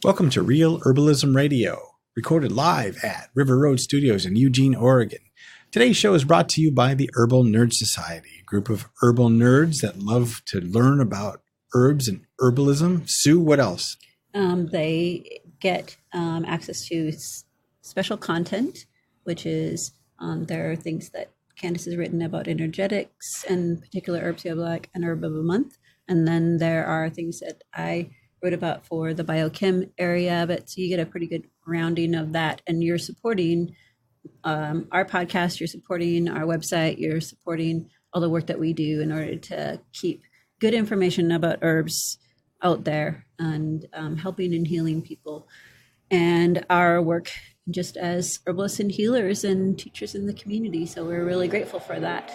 Welcome to Real Herbalism Radio, recorded live at River Road Studios in Eugene, Oregon. Today's show is brought to you by the Herbal Nerd Society, a group of herbal nerds that love to learn about herbs and herbalism. Sue, what else? They get access to special content, which is there are things that Candace has written about energetics and particular herbs. You have like an herb of a month. And then there are things that I wrote about for the biochem area of it. So you get a pretty good rounding of that. And you're supporting our podcast, you're supporting our website, you're supporting all the work that we do in order to keep good information about herbs out there and helping and healing people. And our work just as herbalists and healers and teachers in the community. So we're really grateful for that.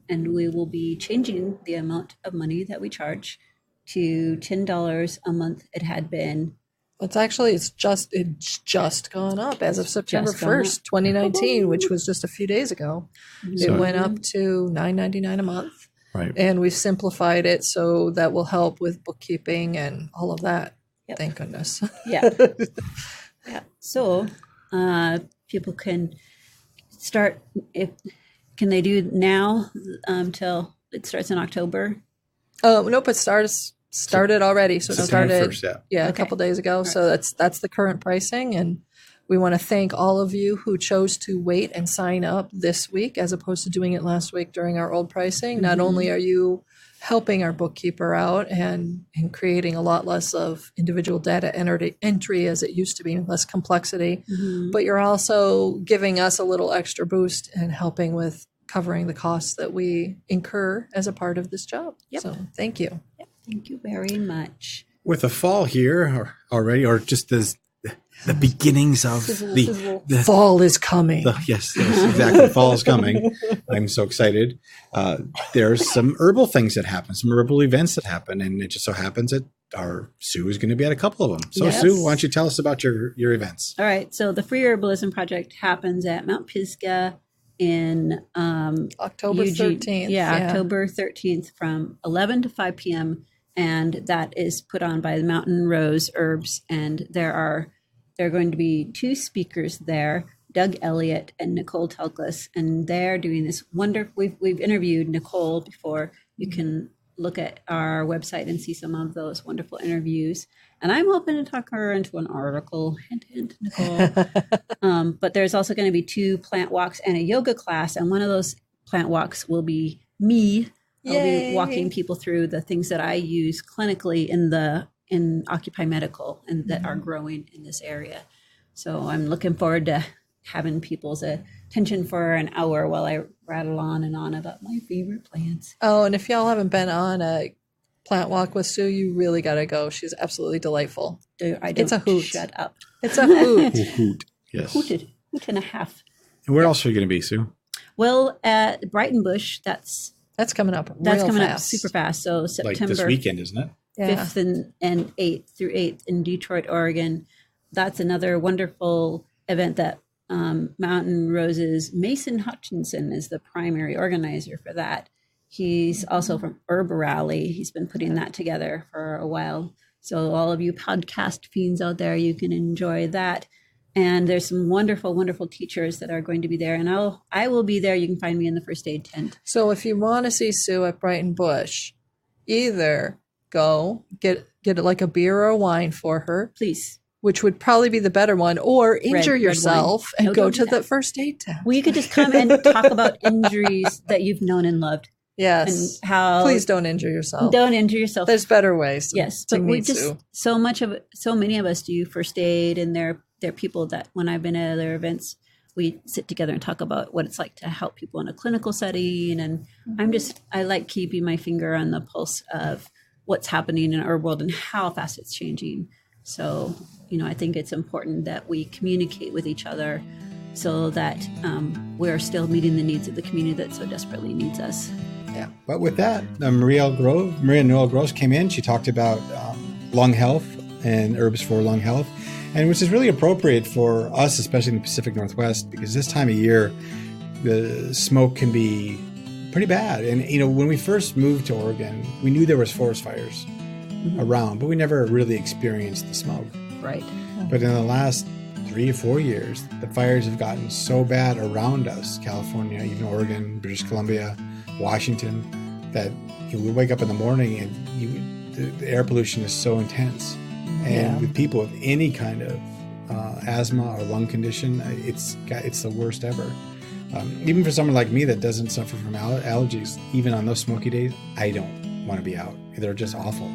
And we will be changing the amount of money that we charge to $10 a month. It had been. It's just gone up as of September 1st, 2019, which was just a few days ago. Mm-hmm. It went up to $9.99 a month. Right. And we've simplified it so that will help with bookkeeping and all of that. Yep. Thank goodness. Yeah. Yeah. So people can start, can they do now till it starts in October? Nope, it started already. So it started 1st, a couple days ago. Right. So that's the current pricing. And we want to thank all of you who chose to wait and sign up this week as opposed to doing it last week during our old pricing. Mm-hmm. Not only are you helping our bookkeeper out and creating a lot less of individual data entry as it used to be, less complexity, mm-hmm. but you're also giving us a little extra boost and helping with covering the costs that we incur as a part of this job. Yep. So thank you. Yep. Thank you very much. With the fall here already, or just the beginnings of the fall is coming. Yes, exactly. Fall is coming. I'm so excited. There's some herbal things that happen, some herbal events that happen, and it just so happens that our Sue is going to be at a couple of them. So yes. Sue, why don't you tell us about your events? All right. So the Free Herbalism Project happens at Mount Pisgah in October 13th. Yeah, October 13th from 11 to 5 p.m. And that is put on by the Mountain Rose Herbs. And there are going to be two speakers there, Doug Elliott and Nicole Telklis. And they're doing this wonderful, we've interviewed Nicole before. You can look at our website and see some of those wonderful interviews. And I'm hoping to talk her into an article. Hint, hint, Nicole. But there's also going to be 2 plant walks and a yoga class. And one of those plant walks will be me. Yay. I'll be walking people through the things that I use clinically in Occupy Medical and that are growing in this area. So I'm looking forward to having people's attention for an hour while I rattle on and on about my favorite plants. Oh, and if y'all haven't been on a plant walk with Sue, you really got to go. She's absolutely delightful. It's a hoot. Shut up. It's a hoot. Hoot. Yes. Hoot and a half. And where else are you going to be, Sue? Well, at Brighton Bush, that's coming up up super fast. So September. Like this weekend, isn't it? Yeah. 5th and 8th through 8th in Detroit, Oregon. That's another wonderful event that Mountain Rose's Mason Hutchinson is the primary organizer for that. He's also from Herb Rally. He's been putting that together for a while. So all of you podcast fiends out there, you can enjoy that. And there's some wonderful, wonderful teachers that are going to be there. And I will be there. You can find me in the first aid tent. So if you want to see Sue at Brighton Bush, either go get like a beer or a wine for her. Please. Which would probably be the better one, or injure yourself and go to the first aid tent. Well, you could just come and talk about injuries that you've known and loved. Yes. And how please don't injure yourself. Don't injure yourself. There's better ways. Yes, but we just so many of us do first aid, and they're people that when I've been at other events, we sit together and talk about what it's like to help people in a clinical setting. And I like keeping my finger on the pulse of what's happening in our world and how fast it's changing. So, I think it's important that we communicate with each other so that we're still meeting the needs of the community that so desperately needs us. Yeah. But with that, Maria Noël Groves came in. She talked about lung health and herbs for lung health, and which is really appropriate for us, especially in the Pacific Northwest, because this time of year, the smoke can be pretty bad. And, when we first moved to Oregon, we knew there was forest fires around, but we never really experienced the smoke. Right. But in the last 3 or 4 years, the fires have gotten so bad around us, California, even Oregon, British Columbia, Washington, that we wake up in the morning and the air pollution is so intense. And with people with any kind of asthma or lung condition, it's the worst ever. Even for someone like me that doesn't suffer from allergies, even on those smoky days, I don't want to be out. They're just awful.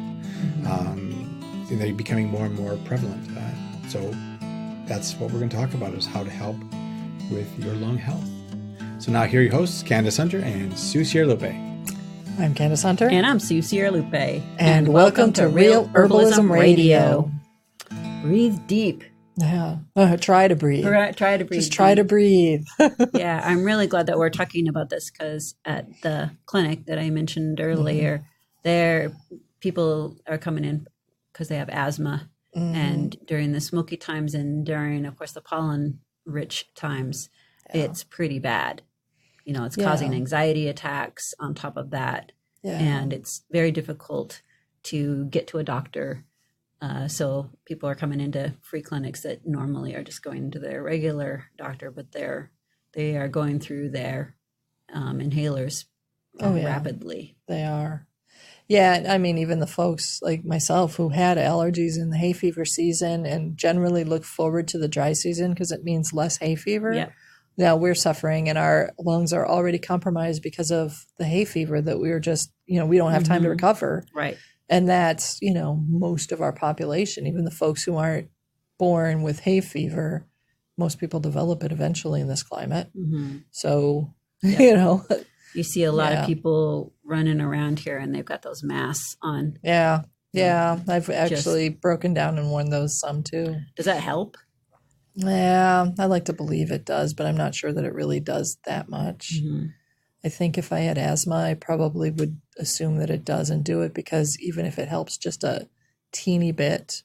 And they're becoming more and more prevalent. So that's what we're going to talk about, is how to help with your lung health. So now here are your hosts, Candace Hunter and Sue Sierra-Lupe. I'm Candace Hunter. And I'm Sue Sierra-Lupe. And welcome to Real Herbalism Radio. Breathe deep. Yeah. Try to breathe. Try to breathe. Just try to breathe. Yeah, I'm really glad that we're talking about this, because at the clinic that I mentioned earlier, there people are coming in because they have asthma. And during the smoky times and during, of course, the pollen-rich times, it's pretty bad. You know, it's causing anxiety attacks on top of that. Yeah. And it's very difficult to get to a doctor. So people are coming into free clinics that normally are just going to their regular doctor, but they are going through their inhalers rapidly. They are. Yeah, I mean, even the folks like myself who had allergies in the hay fever season and generally look forward to the dry season because it means less hay fever. Yep. Now we're suffering and our lungs are already compromised because of the hay fever that we were just, we don't have time to recover. Right. And that's, most of our population, even the folks who aren't born with hay fever, most people develop it eventually in this climate. Mm-hmm. So, you see a lot of people running around here and they've got those masks on. Yeah. Yeah. I've actually broken down and worn those some too. Does that help? Yeah. I like to believe it does, but I'm not sure that it really does that much. Mm-hmm. I think if I had asthma, I probably would assume that it doesn't do it, because even if it helps just a teeny bit,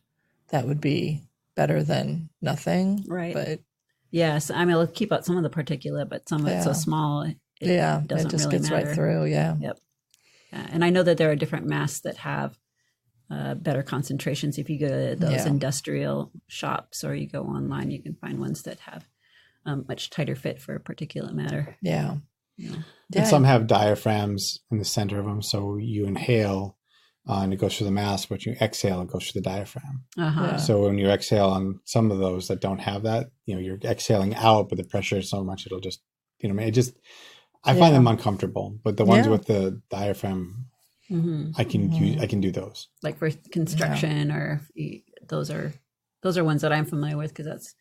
that would be better than nothing. Right. But yes. I mean, it'll keep out some of the particulate, but some of it's so small. It doesn't it just really gets matter. Right through. Yeah. Yep. And I know that there are different masks that have better concentrations. If you go to those industrial shops or you go online, you can find ones that have much tighter fit for particulate matter. Yeah. And some have diaphragms in the center of them. So you inhale and it goes through the mask, but you exhale, it goes through the diaphragm. Uh-huh. Yeah. So when you exhale on some of those that don't have that, you're exhaling out, but the pressure is so much, it'll just, I find them uncomfortable, but the ones with the diaphragm, I can do those. Like for construction or those are ones that I'm familiar with, because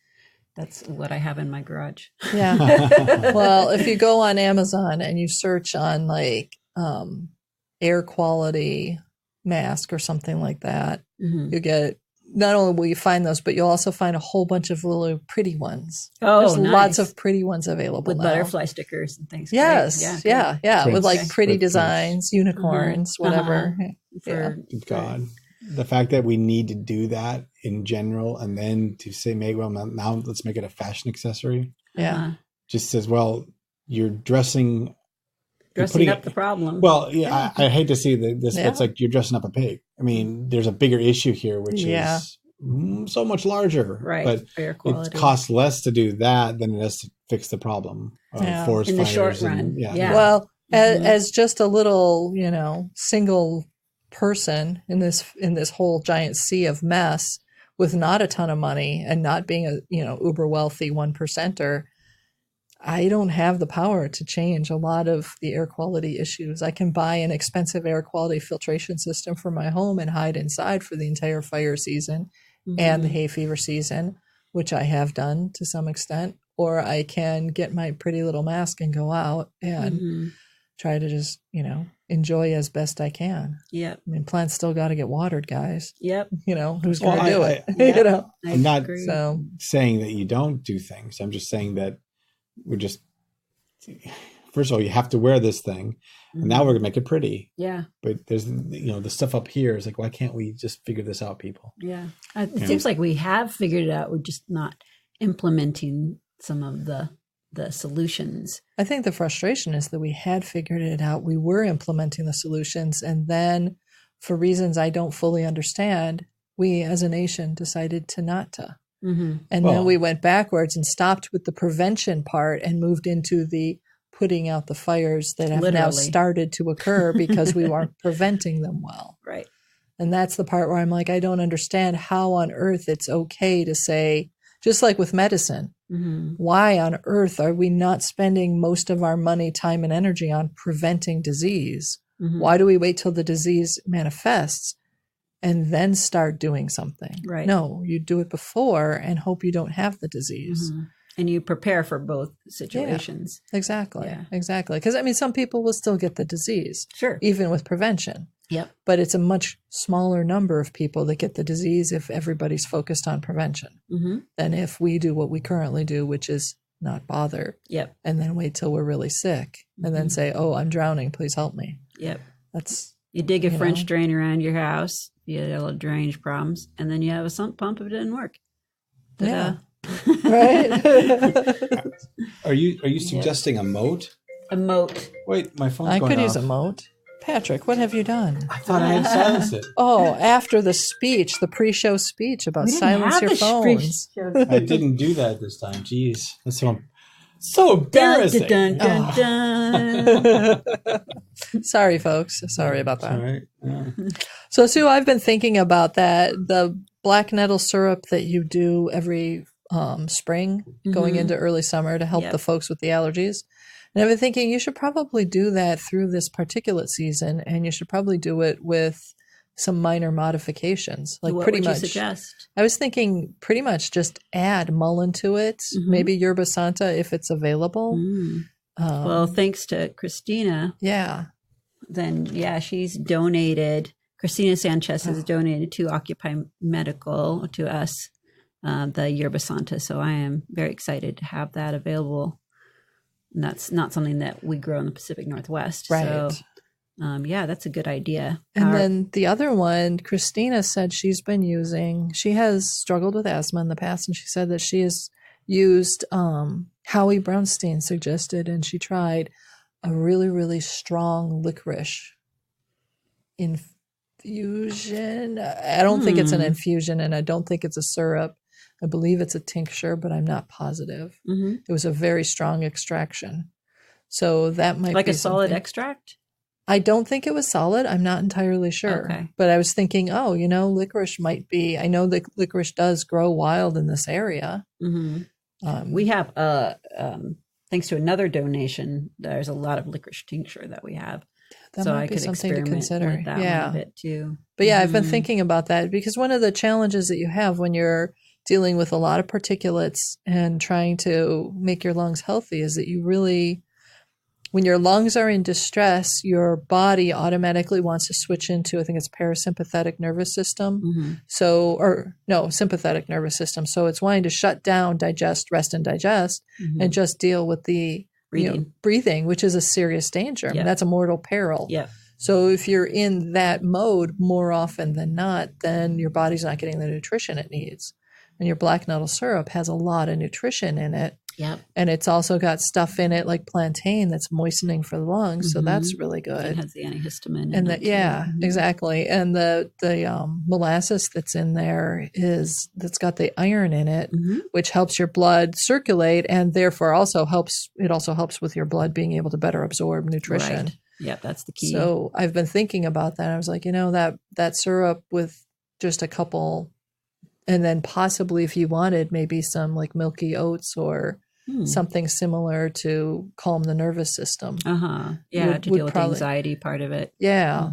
that's what I have in my garage. Yeah. Well, if you go on Amazon and you search on like air quality mask or something like that, you get, not only will you find those, but you'll also find a whole bunch of little pretty ones. Oh, there's lots of pretty ones available with now. Butterfly stickers and things. Yes. Yeah. Prints. With like pretty designs, unicorns, whatever. God. The fact that we need to do that in general, and then to say, now let's make it a fashion accessory. Yeah. Just says, well, you're dressing up the problem. Well, I hate to see this. It's like you're dressing up a pig. I mean, there's a bigger issue here, which is so much larger. Right. But it costs less to do that than it is to fix the problem of forest in the fires. short run. Well, as just a little, single person in this whole giant sea of mess with not a ton of money and not being a uber wealthy 1%er, I don't have the power to change a lot of the air quality issues. I can buy an expensive air quality filtration system for my home and hide inside for the entire fire season and the hay fever season, which I have done to some extent, or I can get my pretty little mask and go out and try to just, enjoy as best I can. Yep. I mean, plants still got to get watered, guys. Yep. Who's going to do it? I'm not saying that you don't do things. I'm just saying that first of all, you have to wear this thing, and now we're going to make it pretty. Yeah. But there's, the stuff up here is like, why can't we just figure this out, people? Yeah. It seems like we have figured it out. We're just not implementing some of the solutions. I think the frustration is that we had figured it out. We were implementing the solutions, and then for reasons I don't fully understand, we as a nation decided to not to. Mm-hmm. And then we went backwards and stopped with the prevention part and moved into the putting out the fires that have now started to occur because we weren't preventing them well. Right. And that's the part where I'm like, I don't understand how on earth it's okay to say, just like with medicine, why on earth are we not spending most of our money, time, and energy on preventing disease? Why do we wait till the disease manifests and then start doing something? Right. No, you do it before and hope you don't have the disease. And you prepare for both situations. Yeah, exactly. Exactly. Because, I mean, some people will still get the disease. Sure. Even with prevention. Yep. But it's a much smaller number of people that get the disease if everybody's focused on prevention than if we do what we currently do, which is not bother. Yep. And then wait till we're really sick and then say, oh, I'm drowning. Please help me. Yep. That's you dig a French drain around your house. You had little drainage problems, and then you have a sump pump if it didn't work. Ta-da. Yeah. Right. Are you suggesting a moat? A moat. Wait, my phone's I going could off. use a moat. Patrick, what have you done? I thought I had silenced it. Oh, after the speech, the pre-show speech about silence your phones. I didn't do that this time. Jeez, that's so embarrassing. Dun, dun, dun, dun. Sorry, folks. Sorry about that. All right. Yeah. So, Sue, I've been thinking about that. The black nettle syrup that you do every spring, going into early summer to help the folks with the allergies. And I've been thinking you should probably do that through this particulate season, and you should probably do it with some minor modifications. Like what pretty would much. you suggest? I was thinking pretty much just add mullein to it, maybe yerba santa if it's available. Well, thanks to Christina. Yeah. Then, she's donated. Christina Sanchez has donated to Occupy Medical to us the yerba santa. So I am very excited to have that available. And that's not something that we grow in the Pacific Northwest. Right. So, that's a good idea. And then the other one, Christina said she has struggled with asthma in the past, and she said that she has used Howie Brownstein suggested, and she tried a really, really strong licorice infusion. I don't think it's an infusion, and I don't think it's a syrup. I believe it's a tincture, but I'm not positive. It was a very strong extraction. So that might like be a solid something. extract? I don't think it was solid. I'm not entirely sure. Okay. But I was thinking, licorice might be, I know that licorice does grow wild in this area. We have, thanks to another donation, there's a lot of licorice tincture that we have. That so might I be could something to experiment consider. with that one a bit too. But I've been thinking about that because one of the challenges that you have when you're dealing with a lot of particulates and trying to make your lungs healthy is that you really, when your lungs are in distress, your body automatically wants to switch into, I think it's parasympathetic nervous system. Sympathetic nervous system. So it's wanting to shut down, digest, rest and digest, and just deal with the breathing, which is a serious danger. I mean, that's a mortal peril. Yeah. So if you're in that mode more often than not, then your body's not getting the nutrition it needs. And your black nettle syrup has a lot of nutrition in it. Yep. And it's also got stuff in it like plantain that's moistening for the lungs. So that's really good. It has the antihistamine And in it. Exactly. And the molasses that's in there that's got the iron in it, which helps your blood circulate and therefore also helps with your blood being able to better absorb nutrition. Right. Yep, that's the key. So I've been thinking about that. I was like, that syrup with just a couple, and then possibly if you wanted maybe some like milky oats or something similar to calm the nervous system. Yeah, to deal with the anxiety part of it. Yeah.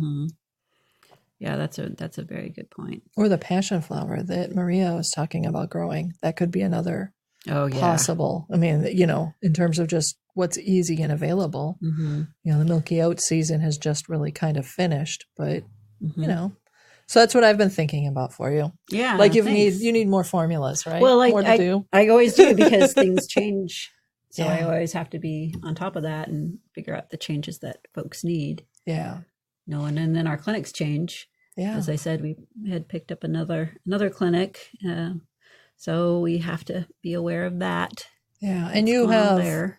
Yeah, that's a very good point. Or the passion flower that Maria was talking about growing. That could be another possible. I mean, in terms of just what's easy and available. The milky oat season has just really kind of finished, but so that's what I've been thinking about for you. Yeah, like you need more formulas, right? Well, more to do. I always do because things change, so I always have to be on top of that and figure out the changes that folks need. Yeah, and then our clinics change. Yeah, as I said, we had picked up another clinic, so we have to be aware of that. Yeah, and you have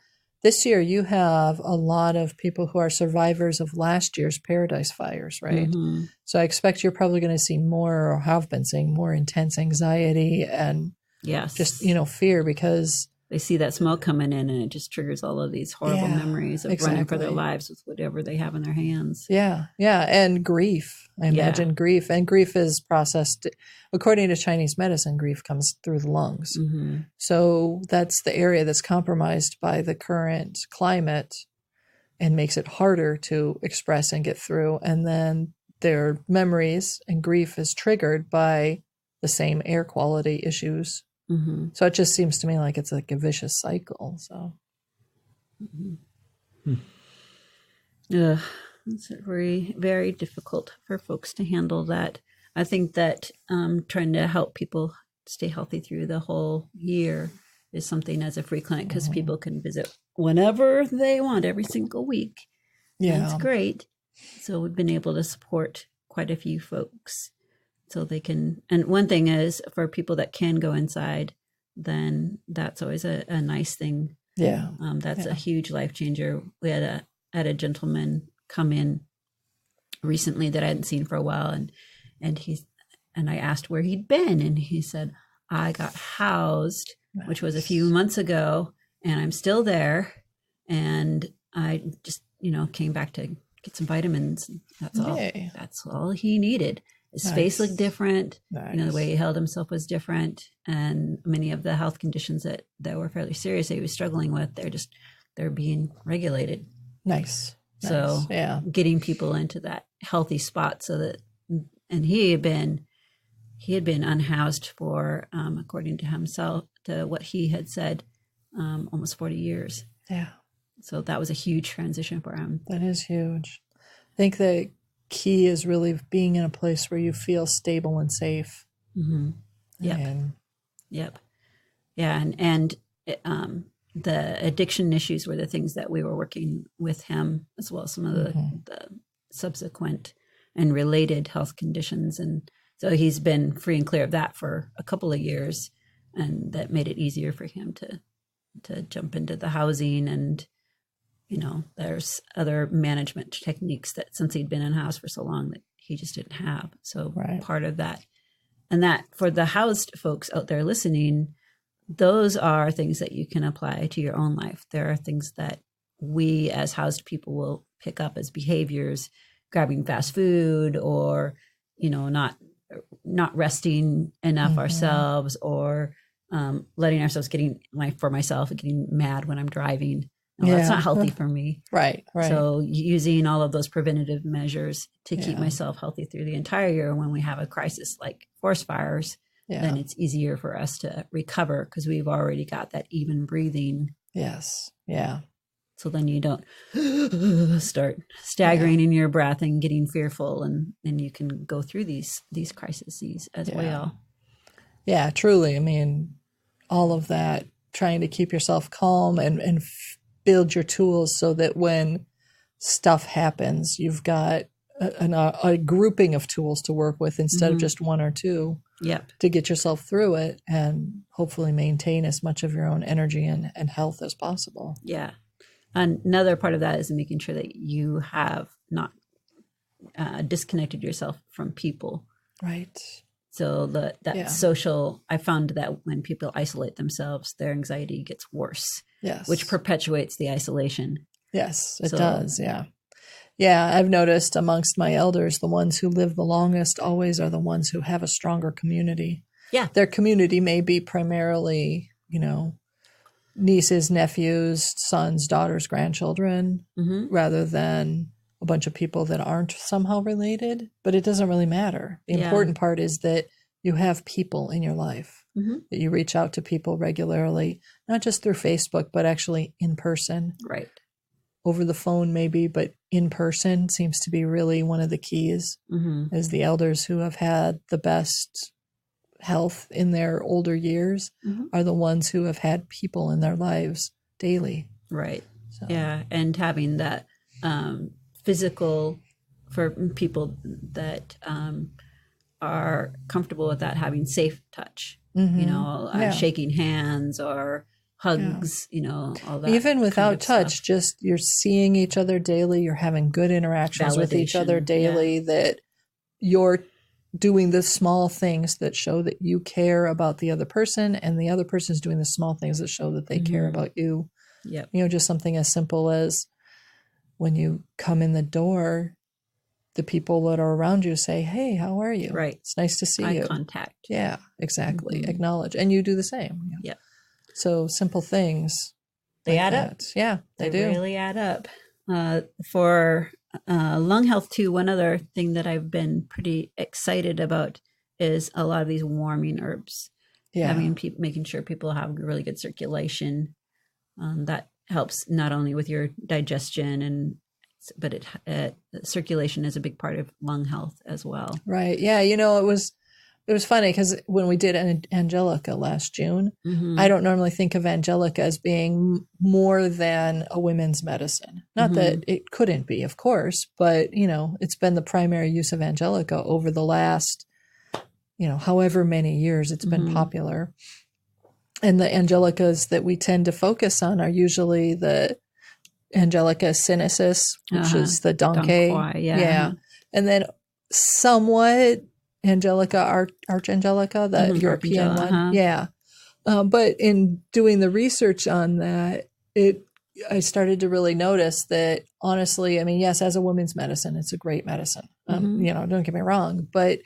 This year, you have a lot of people who are survivors of last year's Paradise fires, right? Mhm. So I expect you're probably going to see more, or have been seeing more intense anxiety and Yes. just, fear, because they see that smoke coming in and it just triggers all of these horrible Yeah, memories of running for their exactly. lives with whatever they have in their hands. Yeah, and grief. I imagine grief. And grief is processed, according to Chinese medicine, grief comes through the lungs. Mhm. So that's the area that's compromised by the current climate and makes it harder to express and get through. And then their memories and grief is triggered by the same air quality issues. Mhm. So it just seems to me like it's like a vicious cycle. So Ugh, it's very, very difficult for folks to handle that. I think that trying to help people stay healthy through the whole year is something as a free clinic, because people can visit whenever they want every single week. yeah, That's great. So we've been able to support quite a few folks so they can. And one thing is, for people that can go inside, then that's always a nice thing. yeah, That's a huge life changer. We had a gentleman come in recently that I hadn't seen for a while, and I asked where he'd been, and he said, I got housed, which was a few months ago, and I'm still there, and I just came back to get some vitamins. That's all. Yay. That's all he needed. His Nice. face looked different. Nice. The way he held himself was different, and many of the health conditions that were fairly serious that he was struggling with, they're being regulated. Nice. So yeah, getting people into that healthy spot, so that, and he had been unhoused for, according to himself, to what he had said, almost 40 years. yeah. So that was a huge transition for him. That is huge. I think the key is really being in a place where you feel stable and safe. Mm-hmm. Yep. And Yep. Yeah. And the addiction issues were the things that we were working with him, as well as some of the subsequent and related health conditions. And so he's been free and clear of that for a couple of years, and that made it easier for him to jump into the housing. And there's other management techniques that, since he'd been in house for so long, that he just didn't have. So part of that, and that for the housed folks out there listening, those are things that you can apply to your own life. There are things that we as housed people will pick up as behaviors, grabbing fast food, or, not resting enough ourselves, or letting ourselves getting mad when I'm driving. No, that's not healthy for me. Right. So using all of those preventative measures to keep myself healthy through the entire year, when we have a crisis like forest fires, then it's easier for us to recover, because we've already got that even breathing. Yes. Yeah. So then you don't start staggering in your breath and getting fearful, and you can go through these crises as well. Yeah, truly. I mean, all of that, trying to keep yourself calm and build your tools so that when stuff happens, you've got a grouping of tools to work with instead of just one or two. Yep. To get yourself through it and hopefully maintain as much of your own energy and health as possible. Yeah. Another part of that is making sure that you have not disconnected yourself from people. Right. So social, I found that when people isolate themselves, their anxiety gets worse. Yes. Which perpetuates the isolation. Yes, it does. Yeah. Yeah, I've noticed amongst my elders, the ones who live the longest always are the ones who have a stronger community. Yeah. Their community may be primarily, nieces, nephews, sons, daughters, grandchildren, rather than a bunch of people that aren't somehow related. But it doesn't really matter. The important part is that you have people in your life, that you reach out to people regularly, not just through Facebook, but actually in person. Right. Over the phone maybe, but in person seems to be really one of the keys, as the elders who have had the best health in their older years are the ones who have had people in their lives daily. Right. So. Yeah. And having that physical, for people that are comfortable with that, having safe touch, shaking hands or hugs, all that. Even without kind of touch, stuff. just you're seeing each other daily, you're having good interactions with each other Validation, daily, that you're doing the small things that show that you care about the other person, and the other person is doing the small things that show that they care about you. Yep. Just something as simple as when you come in the door, the people that are around you say, "Hey, how are you? Right. It's nice to see Eye you." contact. Yeah, exactly. Acknowledge. And you do the same. Yep. So simple things. They like add up. that. Yeah, they do. Really add up. For lung health too, one other thing that I've been pretty excited about is a lot of these warming herbs. Yeah. Making sure people have really good circulation. That helps not only with your digestion but circulation is a big part of lung health as well. Right. Yeah. It was funny because when we did Angelica last June, I don't normally think of Angelica as being more than a women's medicine. Not that it couldn't be, of course, but, it's been the primary use of Angelica over the last, however many years it's been popular. And the Angelicas that we tend to focus on are usually the Angelica sinensis, which is the Donkey. Yeah. And then somewhat Angelica Archangelica, the European one. Yeah. But in doing the research on that, I started to really notice that, honestly, yes, as a women's medicine, it's a great medicine. Don't get me wrong, but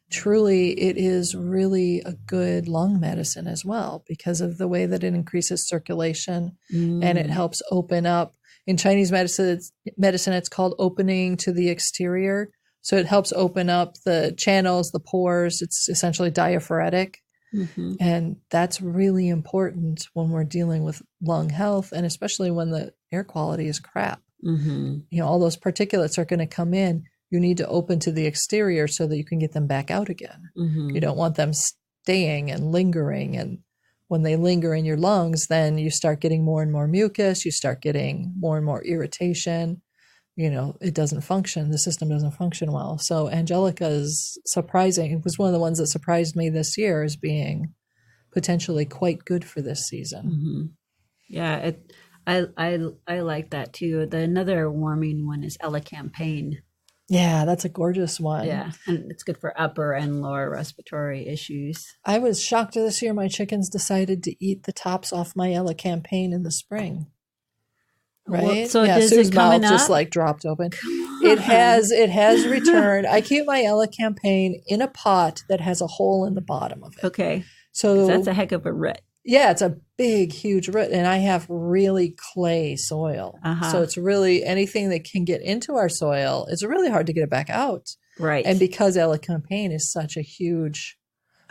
truly it is really a good lung medicine as well, because of the way that it increases circulation and it helps open up. In Chinese medicine, it's called opening to the exterior. So it helps open up the channels, the pores. It's essentially diaphoretic. And that's really important when we're dealing with lung health, and especially when the air quality is crap. All those particulates are going to come in. You need to open to the exterior so that you can get them back out again. You don't want them staying and lingering. And when they linger in your lungs, then you start getting more and more mucus. You start getting more and more irritation. It doesn't function. The system doesn't function well. So Angelica is surprising. It was one of the ones that surprised me this year as being potentially quite good for this season. Yeah, I like that too. Another warming one is elecampane. Yeah, that's a gorgeous one. Yeah, and it's good for upper and lower respiratory issues. I was shocked this year. My chickens decided to eat the tops off my elecampane in the spring. Right. Well, so yeah, does Sue's it mouth coming just up? Dropped open. It has returned. I keep my elecampane in a pot that has a hole in the bottom of it. Okay. So that's a heck of a root. Yeah, it's a big, huge root, and I have really clay soil. So it's really anything that can get into our soil. It's really hard to get it back out. Right. And because elecampane is such a huge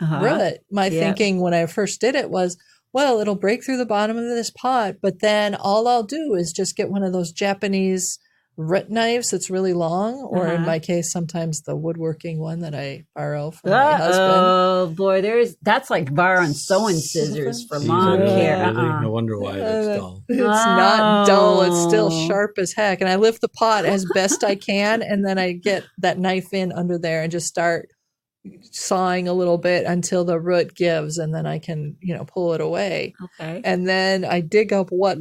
root, my thinking when I first did it was, well, it'll break through the bottom of this pot, but then all I'll do is just get one of those Japanese root knives that's really long, or in my case, sometimes the woodworking one that I borrow from my husband. Oh boy, that's like borrowing sewing scissors for lawn care. No wonder why it's dull. It's not dull. It's still sharp as heck. And I lift the pot as best I can, and then I get that knife in under there and just start sawing a little bit until the root gives, and then I can, pull it away. Okay. And then I dig up what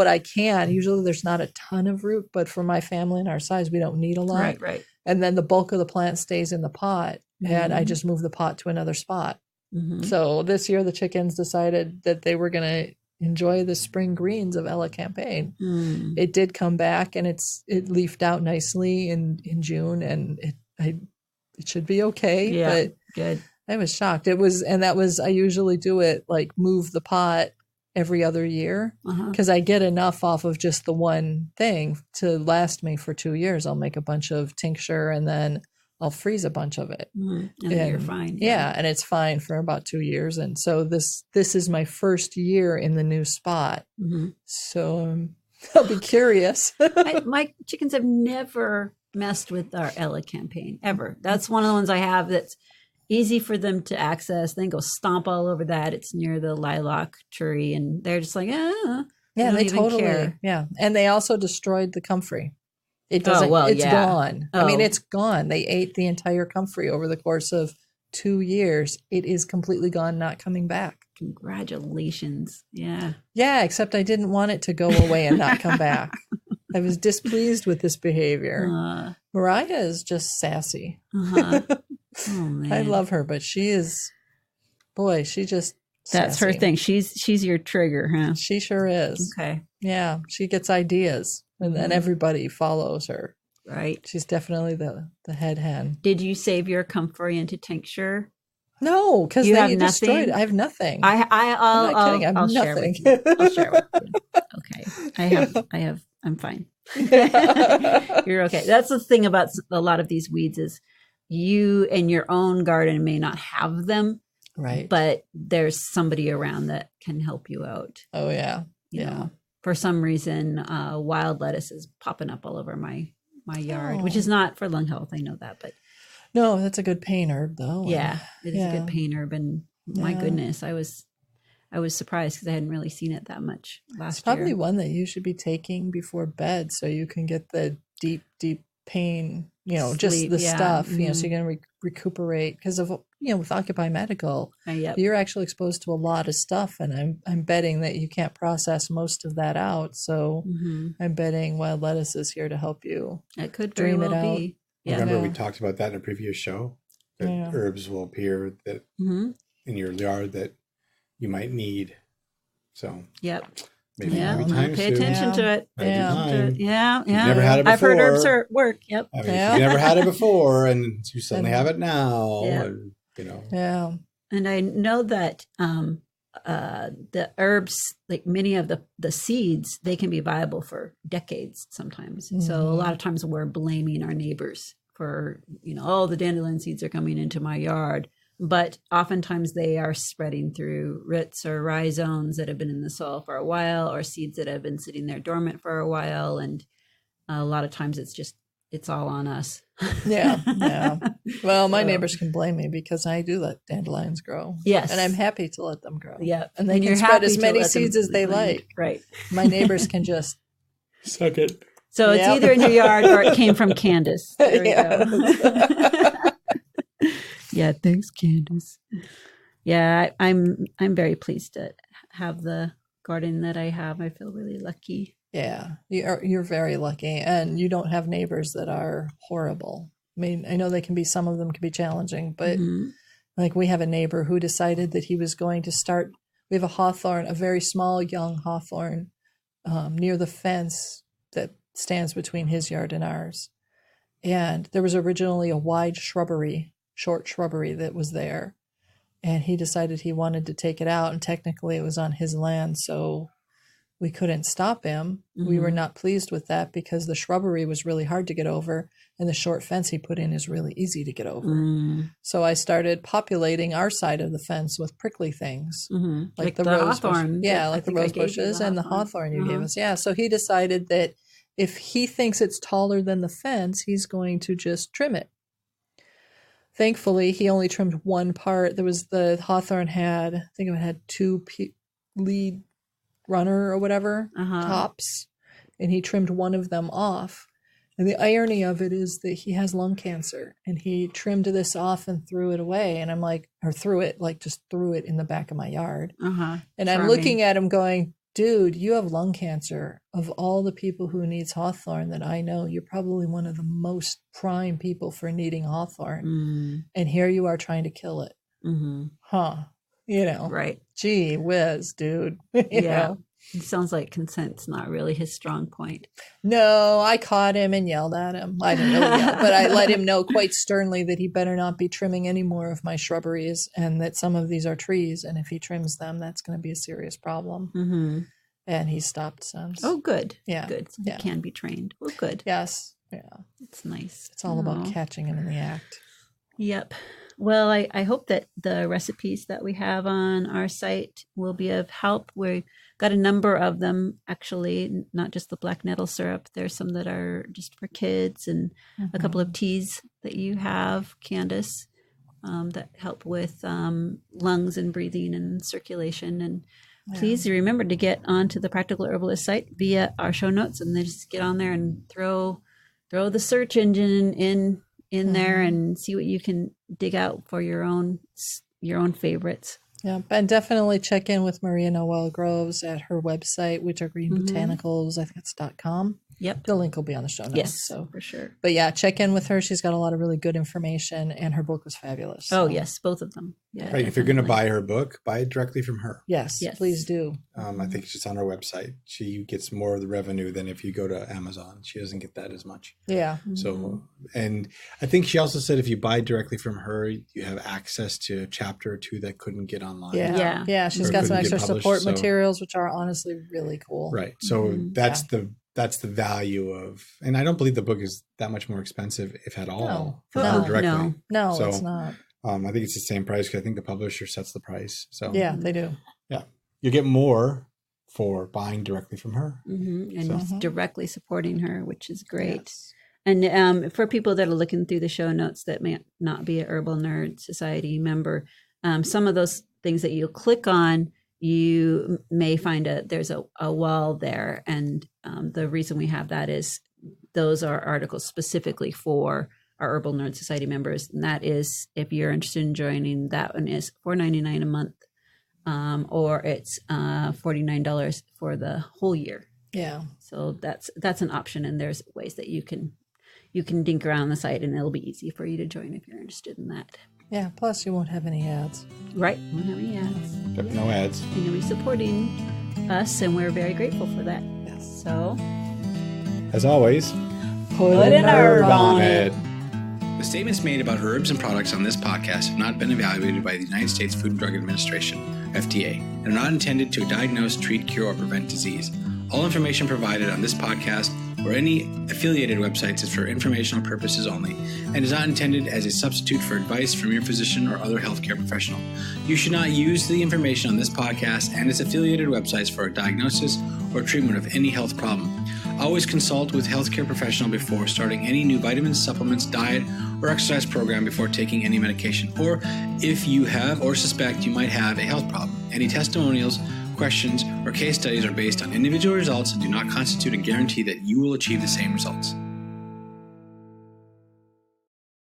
I can. Usually there's not a ton of root, but for my family and our size, we don't need a lot. Right. And then the bulk of the plant stays in the pot, and I just move the pot to another spot. So this year the chickens decided that they were going to enjoy the spring greens of elecampane. It did come back, and it leafed out nicely in June, and it should be okay. Yeah, but good. I was shocked. I usually do it move the pot every other year because I get enough off of just the one thing to last me for 2 years. I'll make a bunch of tincture and then I'll freeze a bunch of it. And then you're fine. Yeah. And it's fine for about 2 years. And so this is my first year in the new spot. So I'll be curious. My chickens have never messed with our elecampane ever. That's one of the ones I have that's easy for them to access. Then go stomp all over that. It's near the lilac tree, and they're just like, yeah, they totally care. Yeah, and they also destroyed the comfrey. It doesn't. It's gone. I mean, it's gone. They ate the entire comfrey over the course of 2 years. It is completely gone, not coming back. Congratulations. Yeah. Yeah, except I didn't want it to go away and not come back. I was displeased with this behavior. Mariah is just sassy. Oh, man. I love her, but she is, boy, she just That's sassy. her thing. She's your trigger, huh? She sure is. Okay. Yeah, she gets ideas, and then everybody follows her. Right. She's definitely the head hen. Did you save your comfrey into tincture? No, because You have they destroyed nothing? it. I have nothing. I'm not kidding. I have I'll nothing. share with you. I'll share with you. Okay. I'm fine. You're okay. That's the thing about a lot of these weeds is you in your own garden may not have them, Right. but there's somebody around that can help you out. Oh, yeah. You Yeah. know, for some reason, wild lettuce is popping up all over my yard, which is not for lung health. I know that, but No, that's a good pain herb, though. yeah, it is a Yeah. good pain herb. And my Yeah. goodness, I was surprised because I hadn't really seen it that much last It's probably year. one that you should be taking before bed so you can get the deep, deep pain, just Sleep, the yeah. stuff, so Mhm. you're going to recuperate. Because of, with Occupy Medical, Yep. you're actually exposed to a lot of stuff. And I'm betting that you can't process most of that out. So Mhm. I'm betting wild lettuce is here to help you. It could very Dream it well out. be. Yeah. Remember, we Yeah. talked about that in a previous show. That Yeah. herbs will appear that Mhm. in your yard that you might need. So Yep. maybe Yeah. every time Pay soon. attention to it. Might be Yeah. time. Yeah. Yeah. never had it I've heard herbs before. work. Yep. I mean, Yeah. if you never had it before and you suddenly And- have it now, Yeah. and, Yeah. And I know that the herbs, like many of the seeds, they can be viable for decades sometimes. So a lot of times we're blaming our neighbors for, oh, the dandelion seeds are coming into my yard. But oftentimes they are spreading through roots or rhizomes that have been in the soil for a while, or seeds that have been sitting there dormant for a while. And a lot of times it's all on us. Yeah. Yeah. Well, my So- neighbors can blame me because I do let dandelions grow. Yes. And I'm happy to let them grow. Yeah. And they can you're spread happy as to many let them seeds as they plant. like. Right. My neighbors can just suck it. So it's Yep. either in your yard or it came from Candace. There we Yes. go. Yeah, thanks, Candace. Yeah, I'm very pleased to have the garden that I have. I feel really lucky. Yeah, you're very lucky, and you don't have neighbors that are horrible. I mean, I know some of them can be challenging, but Mhm. like we have a neighbor who decided that he was going to start. We have a hawthorn, a very small young hawthorn, near the fence that stands between his yard and ours. And there was originally a wide short shrubbery that was there. And he decided he wanted to take it out, and technically it was on his land, so we couldn't stop him. We were not pleased with that because the shrubbery was really hard to get over, and the short fence he put in is really easy to get over. Mm. So I started populating our side of the fence with prickly things, Mhm. like the the rose hawthorn. bush. Yeah, I like the think I rose gave you bushes and the hawthorn you gave Uh-huh. us. Yeah, so he decided that if he thinks it's taller than the fence, he's going to just trim it. Thankfully, he only trimmed one part. There was the hawthorn I think it had two lead runner or whatever Uh-huh. tops, and he trimmed one of them off. And the irony of it is that he has lung cancer, and he trimmed this off and threw it away. And I'm like, just threw it in the back of my yard. Uh-huh. And I'm looking at him going, dude, you have lung cancer. Of all the people who needs hawthorn that I know, you're probably one of the most prime people for needing hawthorn. Mm. And here you are trying to kill it. Mm-hmm. Huh. Right. Gee whiz, dude. You Yeah. know? It sounds like consent's not really his strong point. No, I caught him and yelled at him. I didn't really yell, but I let him know quite sternly that he better not be trimming any more of my shrubberies, and that some of these are trees, and if he trims them, that's going to be a serious problem. Mm-hmm. And he stopped since. Oh, good. Yeah. Good. So Yeah. he can be trained. Well, good. Yes. Yeah. It's nice. It's all about Aw. catching him in the act. Yep. Well, I hope that the recipes that we have on our site will be of help. We've got a number of them, actually, not just the black nettle syrup. There's some that are just for kids, and a couple of teas that you have, Candace, that help with lungs and breathing and circulation. And please remember to get onto the Practical Herbalist site via our show notes, and then just get on there and throw the search engine in there and see what you can dig out for your own favorites. Yeah, and definitely check in with Maria Noël Groves at her website, Wintergreen Botanicals. I think it's .com. Yep. The link will be on the show notes. Yes, So for sure. But yeah, check in with her. She's got a lot of really good information, and her book was fabulous. Oh, yes, both of them. Yeah, Right. If you're going to buy her book, buy it directly from her. Yes, please do. I think it's just on her website. She gets more of the revenue than if you go to Amazon. She doesn't get that as much. Yeah. So, and I think she also said if you buy directly from her, you have access to a chapter or two that couldn't get online. Yeah. She's Or got some couldn't get extra published, support so- materials, which are honestly really cool. Right. So that's the value of, and I don't believe the book is that much more expensive, if at all, for her directly. No, So, it's not. I think it's the same price because I think the publisher sets the price. So Yeah, they do. yeah, you get more for buying directly from her. And directly supporting her, which is great. Yes. And for people that are looking through the show notes that may not be a Herbal Nerd Society member, some of those things that you'll click on, you may find there's a wall there. And the reason we have that is those are articles specifically for our Herbal Nerd Society members. And that is, if you're interested in joining, that one is $4.99 a month, or it's $49 for the whole year. Yeah. So that's an option. And there's ways that you can dink around the site, and it'll be easy for you to join if you're interested in that. Yeah. Plus, you won't have any ads. Right. Won't have any ads. Yep, no ads. And you'll be supporting us, and we're very grateful for that. Yes. So, as always, put an herb on it. The statements made about herbs and products on this podcast have not been evaluated by the United States Food and Drug Administration, FDA, and are not intended to diagnose, treat, cure, or prevent disease. All information provided on this podcast or any affiliated websites is for informational purposes only and is not intended as a substitute for advice from your physician or other healthcare professional. You should not use the information on this podcast and its affiliated websites for a diagnosis or treatment of any health problem. Always consult with a healthcare professional before starting any new vitamins, supplements, diet, or exercise program before taking any medication, or if you have or suspect you might have a health problem. Any testimonials, questions, or case studies are based on individual results and do not constitute a guarantee that you will achieve the same results.